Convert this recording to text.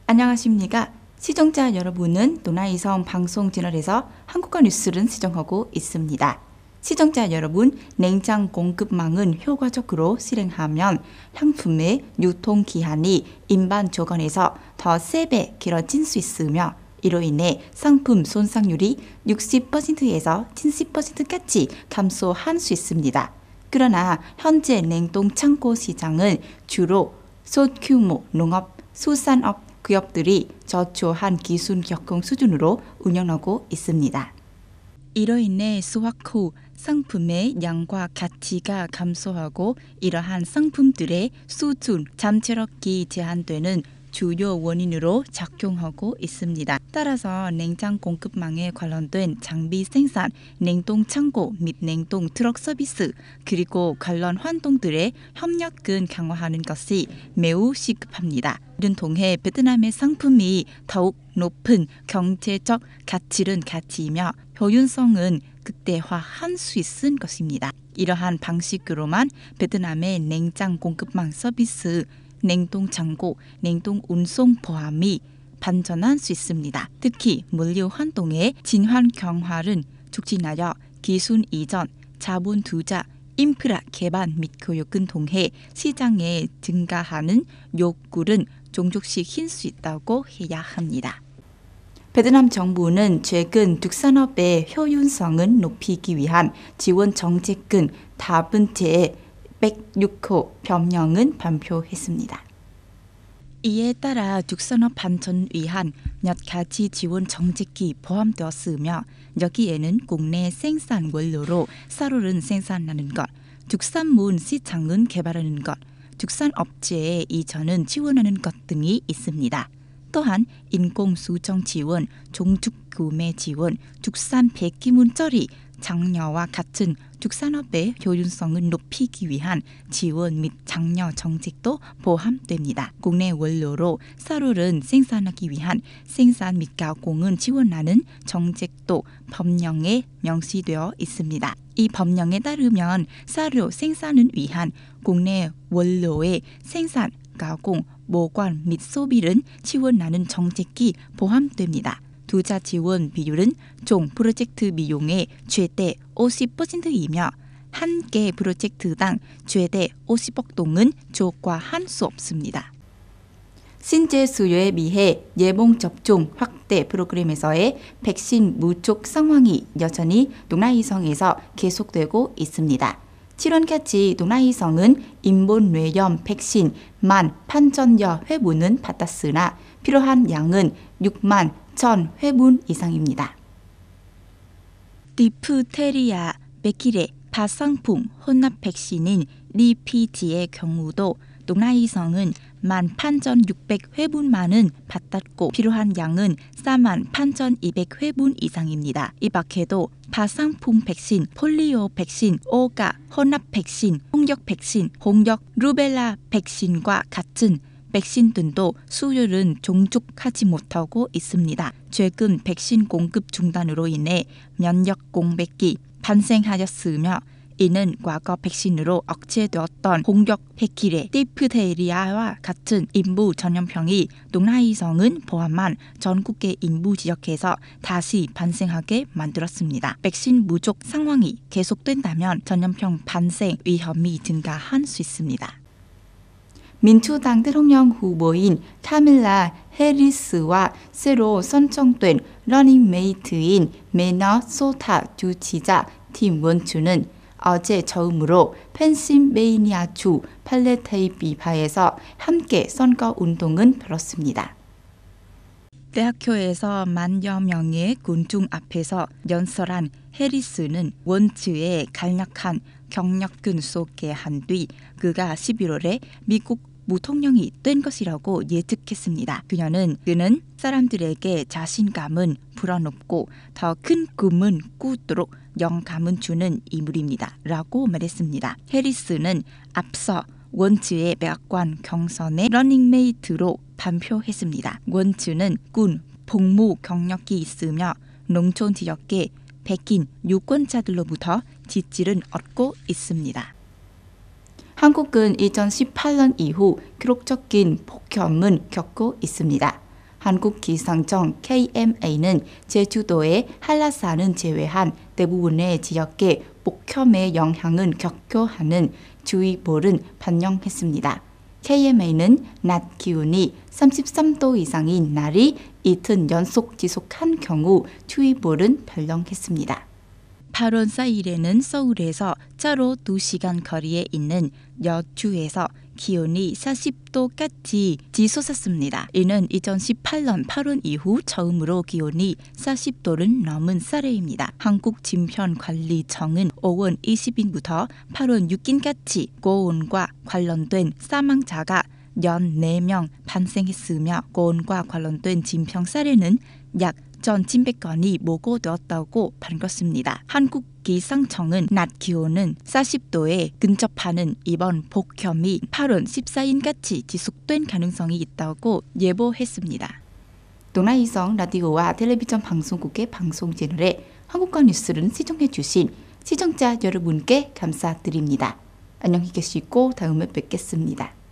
안녕하십니까. 시청자 여러분은 도나이성 방송 채널에서 한국어 뉴스를 시청하고 있습니다. 시청자 여러분, 냉장 공급망은 효과적으로 실행하면 상품의 유통기한이 일반 조건에서 더 3배 길어질 수 있으며 이로 인해 상품 손상률이 60%에서 70%까지 감소할 수 있습니다. 그러나 현재 냉동 창고 시장은 주로 소규모 농업, 수산업 기업들이 저조한 기술 적응 수준으로 운영하고 있습니다. 이로 인해 수확 후 상품의 양과 가치가 감소하고 이러한 상품들의 수준 잠재력이 제한되는 주요 원인으로 작용하고 있습니다. 따라서 냉장 공급망에 관련된 장비 생산, 냉동 창고 및 냉동 트럭 서비스 그리고 관련 활동들의 협력을 강화하는 것이 매우 시급합니다. 이를 통해 베트남의 상품이 더욱 높은 경제적 가치는 가치이며 효율성은 극대화할 수 있을 것입니다. 이러한 방식으로만 베트남의 냉장 공급망 서비스, 냉동 창고, 냉동 운송 포함이 반전할 수 있습니다. 특히 물류 활동의 진환 경화를 촉진하여 기술 이전, 자본 투자, 인프라 개발 및 교육을 통해 시장에 증가하는 욕구를 종족시킬 수 있다고 해야 합니다. 베트남 정부는 최근 축산업의 효율성을 높이기 위한 지원 정책은 다분제 106호 변경을 발표했습니다. 이에 따라 축산업 발전을 위한 몇 가지 지원 정책이 포함되었으며 여기에는 국내 생산 원료로 쌀을 생산하는 것, 축산물 시장을 개발하는 것, 축산업체의 이전을 지원하는 것 등이 있습니다. 또한 인공수정 지원, 종축 구매 지원, 축산 폐기물 처리, 장려와 같은 축산업의 효율성을 높이기 위한 지원 및 장려 정책도 포함됩니다. 국내 원료로 쌀을 생산하기 위한 생산 및 가공을 지원하는 정책도 법령에 명시되어 있습니다. 이 법령에 따르면 쌀료 생산을 위한 국내 원료의 생산, 가공, 보관 및 소비를 지원하는 정책이 포함됩니다. 투자 지원 비율은 총 프로젝트 비용의 최대 50%이며 한 개 프로젝트당 최대 50억 동은 초과할 수 없습니다. 신재 수요에 비해 예방 접종 확대 프로그램에서의 백신 부족 상황이 여전히 동아이성에서 계속되고 있습니다. 7월까지 동아이성은 인본뇌염 백신 18,000여 회분은 받았으나 필요한 양은 6만 1,000회분 이상입니다. 디프테리아, 백일의 파상풍 혼합 백신인 DPT의 경우도 동아이성은 18,600회분만은 받았고 필요한 양은 48,200회분 이상입니다. 이 밖에도 파상풍 백신, 폴리오 백신, 오가, 혼합 백신, 홍역 백신, 홍역, 루벨라 백신과 같은 백신 등도 수요를 종족하지 못하고 있습니다. 최근 백신 공급 중단으로 인해 면역 공백이 발생하였으며 이는 과거 백신으로 억제되었던 홍역, 백일의, 디프테리아와 같은 인부 전염병이 동아이성은 포함한 전국의 인부 지역에서 다시 발생하게 만들었습니다. 백신 부족 상황이 계속된다면 전염병 발생 위험이 증가할 수 있습니다. 민주당 대통령 후보인 카밀라 해리스와 새로 선정된 러닝메이트인 미네소타 주지사 팀 원추는 어제 처음으로 펜실베이니아주 팔레테이비파에서 함께 선거운동을 벌였습니다. 대학교에서 만여 명의 군중 앞에서 연설한 해리스는 원츠의 강력한 경력을 소개한 뒤 그가 11월에 미국 부통령이 된 것이라고 예측했습니다. 그는 사람들에게 자신감은 불어넣고 더 큰 꿈은 꾸도록 영감을 주는 인물입니다. 라고 말했습니다. 해리스는 앞서 원츠의 백악관 경선의 러닝메이트로 발표했습니다. 원츠는 군, 복무 경력이 있으며 농촌 지역의 백인 유권자들로부터 지지를 얻고 있습니다. 한국은 2018년 이후 기록적인 폭염을 겪고 있습니다. 한국기상청 KMA는 제주도의 한라산은 제외한 대부분의 지역에 폭염의 영향을 겪어하는 주의보를 발령했습니다. KMA는 낮 기온이 33도 이상인 날이 이틀 연속 지속한 경우 주의보를 발령했습니다. 8월 4일에는 서울에서 차로 2시간 거리에 있는 여주에서 기온이 40도까지 치솟았습니다. 이는 2018년 8월 이후 처음으로 기온이 40도를 넘은 사례입니다. 한국진변관리청은 5월 20일부터 8월 6일까지 고온과 관련된 사망자가 14명 발생했으며 고온과 관련된 진평 사례는 약 1,700건이 보고되었다고 밝혔습니다. 한국기상청은 낮 기온은 40도에 근접하는 이번 폭염이 8월 14일까지 지속될 가능성이 있다고 예보했습니다. 동아이성 라디오와 텔레비전 방송국의 방송 채널에 한국어 뉴스를 시청해 주신 시청자 여러분께 감사드립니다. 안녕히 계시고 다음에 뵙겠습니다.